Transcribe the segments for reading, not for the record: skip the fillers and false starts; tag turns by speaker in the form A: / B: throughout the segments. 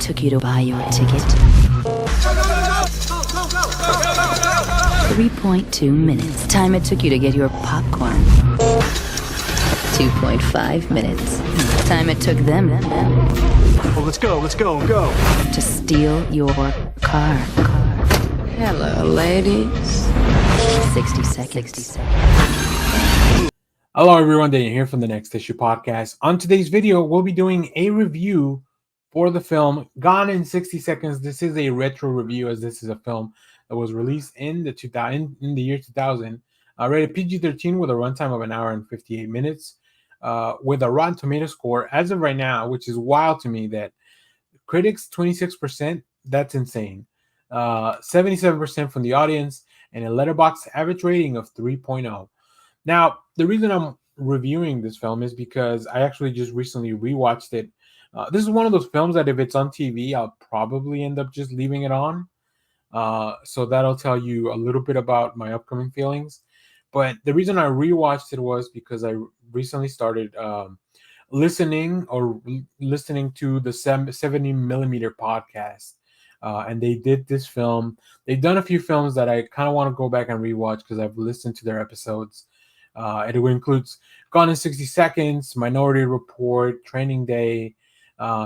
A: took you to buy your ticket? 3.2 minutes. Time it took you to get your popcorn. 2.5 minutes. Time it took them
B: Well, let's go.
A: to steal your car.
C: Hello, ladies.
A: 60 seconds.
D: Hello everyone, Daniel here from the Next Issue Podcast. On today's video, we'll be doing a review for the film Gone in 60 Seconds. This is a retro review, as this is a film that was released in the year 2000, rated PG-13 with a runtime of an hour and 58 minutes, with a Rotten Tomato score as of right now, which is wild to me, that critics 26%. That's insane. 77% from the audience, and a Letterboxd average rating of 3.0. Now, the reason I'm reviewing this film is because I actually just recently rewatched it. This is one of those films that if it's on TV, I'll probably end up just leaving it on. So that'll tell you a little bit about my upcoming feelings. But the reason I rewatched it was because I recently started listening to the 70 millimeter podcast. And they did this film. They've done a few films that I kind of want to go back and rewatch because I've listened to their episodes. It includes Gone in 60 Seconds, Minority Report, Training Day.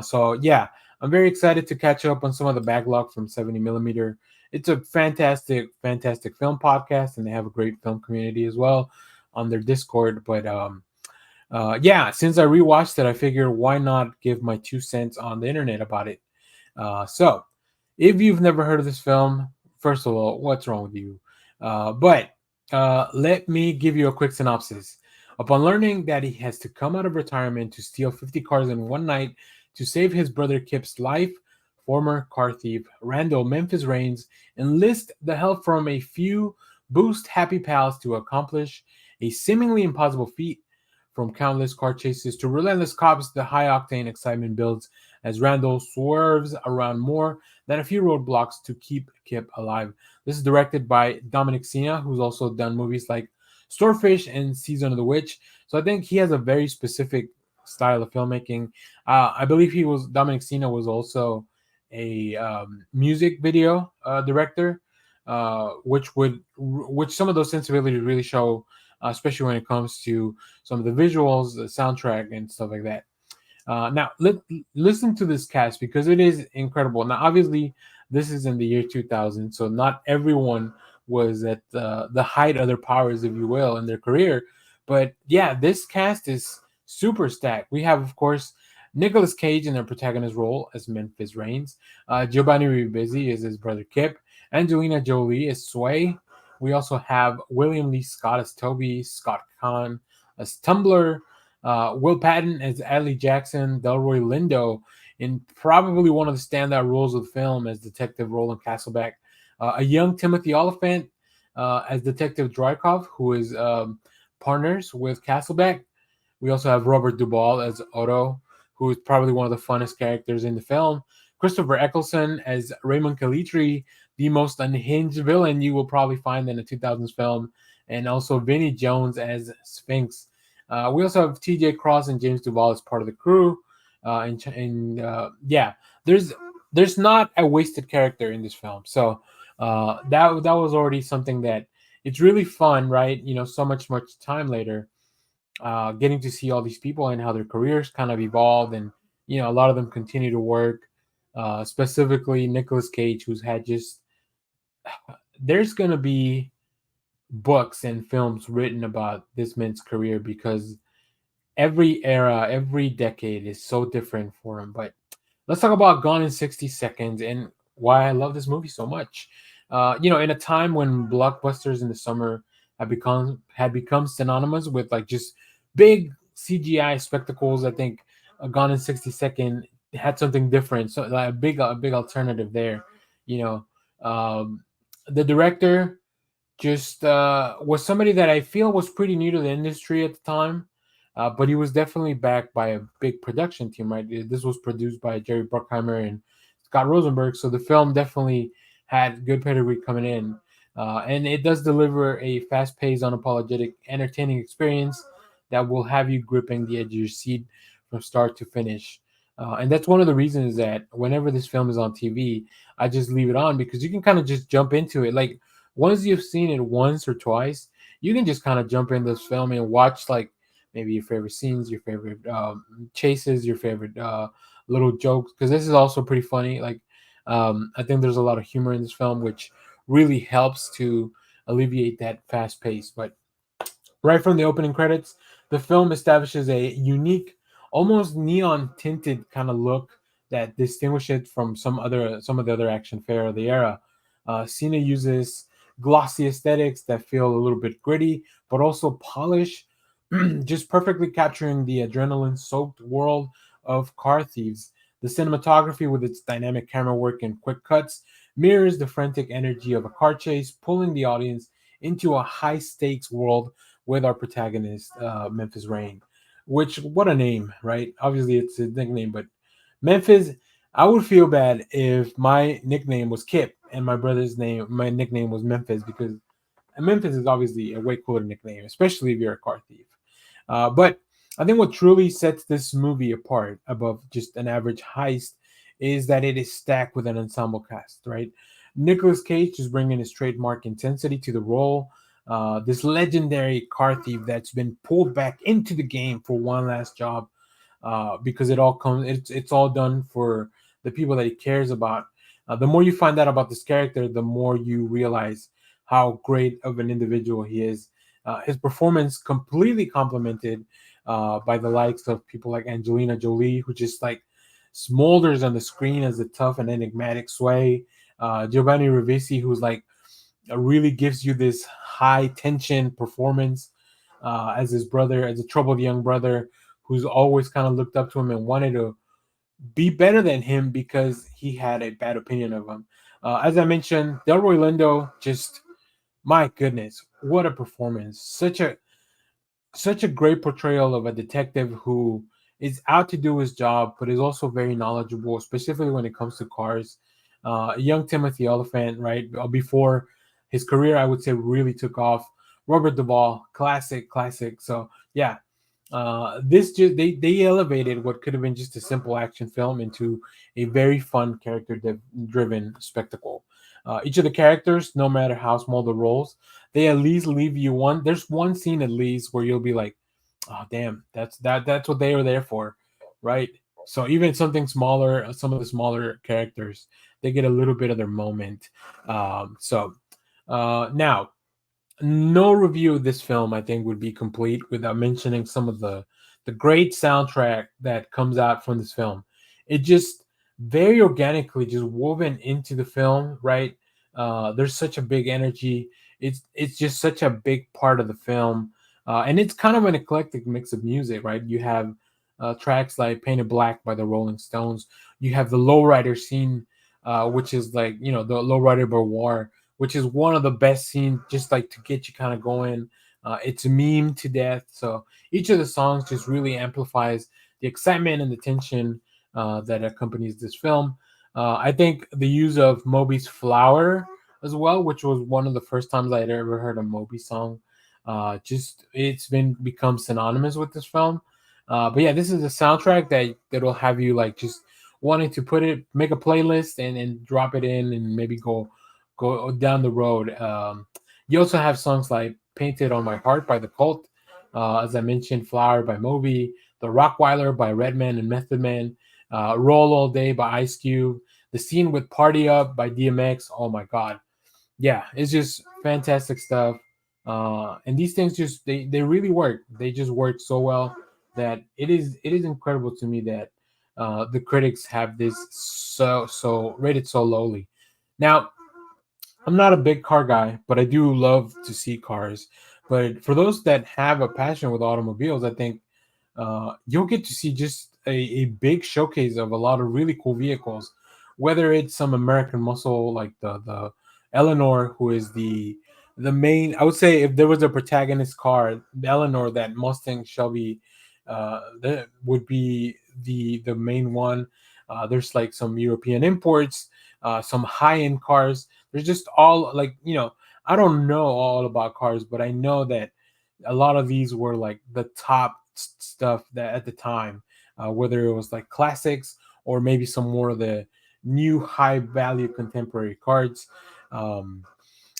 D: So yeah, I'm very excited to catch up on some of the backlog from 70 millimeter. It's a fantastic film podcast, and they have a great film community as well on their Discord. But yeah, since I rewatched it, I figured why not give my 2 cents on the internet about it. So if you've never heard of this film, first of all, what's wrong with you? But let me give you a quick synopsis. Upon learning that he has to come out of retirement to steal 50 cars in one night to save his brother Kip's life, former car thief Randall Memphis Reigns enlists the help from a few boost happy pals to accomplish a seemingly impossible feat. From countless car chases to relentless cops, the high-octane excitement builds as Randall swerves around more than a few roadblocks to keep Kip alive. This is directed by Dominic Sena, who's also done movies like Storefish and Season of the Witch. So I think he has a very specific style of filmmaking. I believe Dominic Sena was also a music video director, which some of those sensibilities really show, especially when it comes to some of the visuals, the soundtrack, and stuff like that. Now, listen to this cast because it is incredible. Now, obviously, this is in the year 2000, so not everyone was at the height of their powers, if you will, in their career. But yeah, this cast is super stacked. We have, of course, Nicolas Cage in their protagonist role as Memphis Reigns. Giovanni Ribisi is his brother Kip. Angelina Jolie is Sway. We also have William Lee Scott as Toby, Scott Kahn as Tumbler, Will Patton as Adley Jackson, Delroy Lindo in probably one of the standout roles of the film as Detective Roland Castlebeck, a young Timothy Oliphant as Detective Drykov, who is partners with Castlebeck. We also have Robert Duvall as Otto, who is probably one of the funnest characters in the film. Christopher Eccleston as Raymond Calitri, the most unhinged villain you will probably find in a 2000s film, and also Vinnie Jones as Sphinx. We also have T.J. Cross and James Duvall as part of the crew. Yeah, there's not a wasted character in this film. So that was already something that it's really fun, right? You know, so much time later, getting to see all these people and how their careers kind of evolved, and you know, a lot of them continue to work. Specifically, Nicolas Cage, who's had just there's gonna be books and films written about this man's career because every era, every decade is so different for him. But let's talk about Gone in 60 Seconds and why I love this movie so much. You know, in a time when blockbusters in the summer had become synonymous with like just big CGI spectacles, I think Gone in 60 Seconds had something different. So like a big alternative there. You know, the director just was somebody that I feel was pretty new to the industry at the time. But he was definitely backed by a big production team, right? This was produced by Jerry Bruckheimer and Scott Rosenberg, so the film definitely had good pedigree coming in. And it does deliver a fast-paced, unapologetic, entertaining experience that will have you gripping the edge of your seat from start to finish. And that's one of the reasons that whenever this film is on TV, I just leave it on because you can kind of just jump into it. Like once you've seen it once or twice, you can just kind of jump in this film and watch like maybe your favorite scenes, your favorite chases, your favorite little jokes. Because this is also pretty funny. Like I think there's a lot of humor in this film, which really helps to alleviate that fast pace. But right from the opening credits, the film establishes a unique, almost neon tinted kind of look that distinguishes it from some of the other action fare of the era. Cena uses glossy aesthetics that feel a little bit gritty, but also polished, just perfectly capturing the adrenaline-soaked world of car thieves. The cinematography, with its dynamic camera work and quick cuts, mirrors the frantic energy of a car chase, pulling the audience into a high-stakes world with our protagonist, Memphis Rain. Which, what a name, right? Obviously, it's a nickname, but Memphis. I would feel bad if my nickname was Kip and my nickname was Memphis, because Memphis is obviously a way cooler nickname, especially if you're a car thief. But I think what truly sets this movie apart above just an average heist is that it is stacked with an ensemble cast, right? Nicolas Cage is bringing his trademark intensity to the role. This legendary car thief that's been pulled back into the game for one last job, because it's all done for the people that he cares about. The more you find out about this character, the more you realize how great of an individual he is. His performance completely complemented by the likes of people like Angelina Jolie, who just like smolders on the screen as a tough and enigmatic Sway. Giovanni Ribisi, who's like really gives you this high tension performance as his brother, as a troubled young brother who's always kind of looked up to him and wanted to be better than him because he had a bad opinion of him. As I mentioned, Delroy Lindo, just my goodness, what a performance! Such a great portrayal of a detective who is out to do his job, but is also very knowledgeable, specifically when it comes to cars. Young Timothy Oliphant, right before his career, I would say really took off. Robert Duvall, classic. So yeah, this just they elevated what could have been just a simple action film into a very fun driven spectacle. Each of the characters, no matter how small the roles, they at least leave you one. There's one scene at least where you'll be like, "Oh, damn, that's what they were there for," right? So even something smaller, some of the smaller characters, they get a little bit of their moment. Now, no review of this film I think would be complete without mentioning some of the great soundtrack that comes out from this film. It just very organically just woven into the film, right? There's such a big energy. It's just such a big part of the film, and it's kind of an eclectic mix of music, right? You have tracks like "Painted Black" by the Rolling Stones. You have the lowrider scene, which is like the lowrider bar, which is one of the best scenes, just like to get you kind of going. It's meme to death. So each of the songs just really amplifies the excitement and the tension that accompanies this film. I think the use of Moby's Flower as well, which was one of the first times I had ever heard a Moby song. Just it's been become synonymous with this film. But yeah, this is a soundtrack that'll have you like just wanting to make a playlist and drop it in and maybe go down the road. You also have songs like "Painted on My Heart" by The Cult, as I mentioned, "Flower" by Moby, "The Rockweiler" by Redman and Method Man, "Roll All Day" by Ice Cube, "The Scene with Party Up" by DMX. Oh my God, yeah, it's just fantastic stuff. And these things just they really work. They just work so well that it is incredible to me that the critics have this so rated so lowly. Now, I'm not a big car guy, but I do love to see cars. But for those that have a passion with automobiles, I think you'll get to see just a big showcase of a lot of really cool vehicles. Whether it's some American muscle like the Eleanor, who is the main. I would say if there was a protagonist car, the Eleanor, that Mustang Shelby, that would be the main one. There's like some European imports, some high end cars. There's just all like I don't know all about cars, but I know that a lot of these were like the top stuff that at the time. whether it was like classics or maybe some more of the new high value contemporary cards. Um,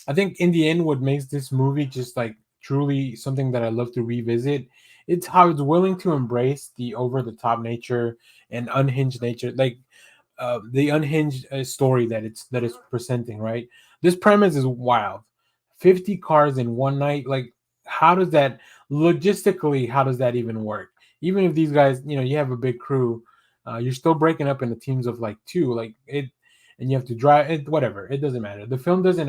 D: I think in the end, what makes this movie just like truly something that I love to revisit, it's how it's willing to embrace the over the top nature and unhinged nature, like the unhinged story that it's presenting. Right, this premise is wild. 50 cars in one night, like how does that logistically? How does that even work? Even if these guys, you have a big crew, you're still breaking up into teams of like two, like it, and you have to drive it. Whatever, it doesn't matter. The film doesn't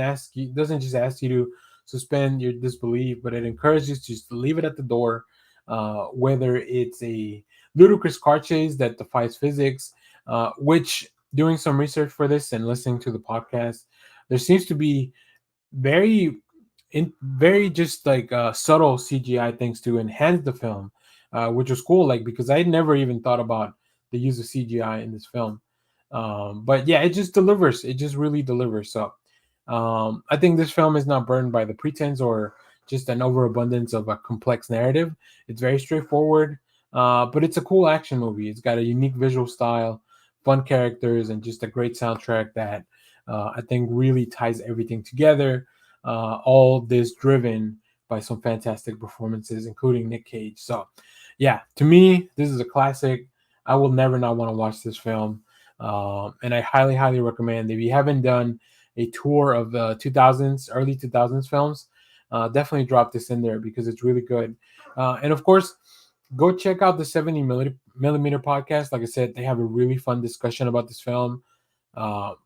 D: just ask you to suspend your disbelief, but it encourages you to just leave it at the door. Whether it's a ludicrous car chase that defies physics, which doing some research for this and listening to the podcast, there seems to be very very just like subtle CGI things to enhance the film, which was cool. Like because I had never even thought about the use of CGI in this film, but yeah, it just delivers. It just really delivers. So I think this film is not burned by the pretense or just an overabundance of a complex narrative. It's very straightforward, but it's a cool action movie. It's got a unique visual style, fun characters, and just a great soundtrack that I think really ties everything together. All this driven by some fantastic performances, including Nick Cage. So, yeah, to me, this is a classic. I will never not want to watch this film, and I highly, highly recommend. If you haven't done a tour of the 2000s, early 2000s films, definitely drop this in there because it's really good. And of course, go check out the 70 millimeter podcast. Like I said, they have a really fun discussion about this film,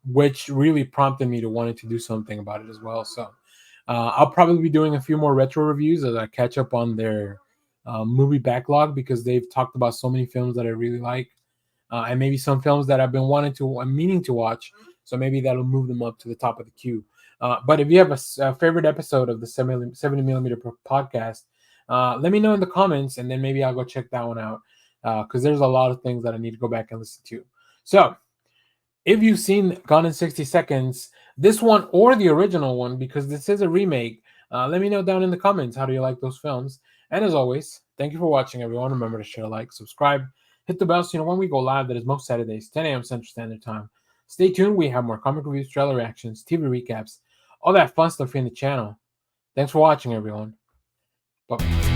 D: which really prompted me to wanting to do something about it as well. So I'll probably be doing a few more retro reviews as I catch up on their movie backlog because they've talked about so many films that I really like, and maybe some films that I've been meaning to watch. So maybe that'll move them up to the top of the queue. But if you have a favorite episode of the 70 millimeter podcast, let me know in the comments, and then maybe I'll go check that one out because there's a lot of things that I need to go back and listen to. So if you've seen Gone in 60 Seconds, this one or the original one, because this is a remake, let me know down in the comments how do you like those films. And as always, thank you for watching, everyone. Remember to share, like, subscribe, hit the bell so you know when we go live. That is most Saturdays, 10 a.m. Central Standard Time. Stay tuned. We have more comic reviews, trailer reactions, TV recaps, all that fun stuff in the channel. Thanks for watching, everyone. Bye.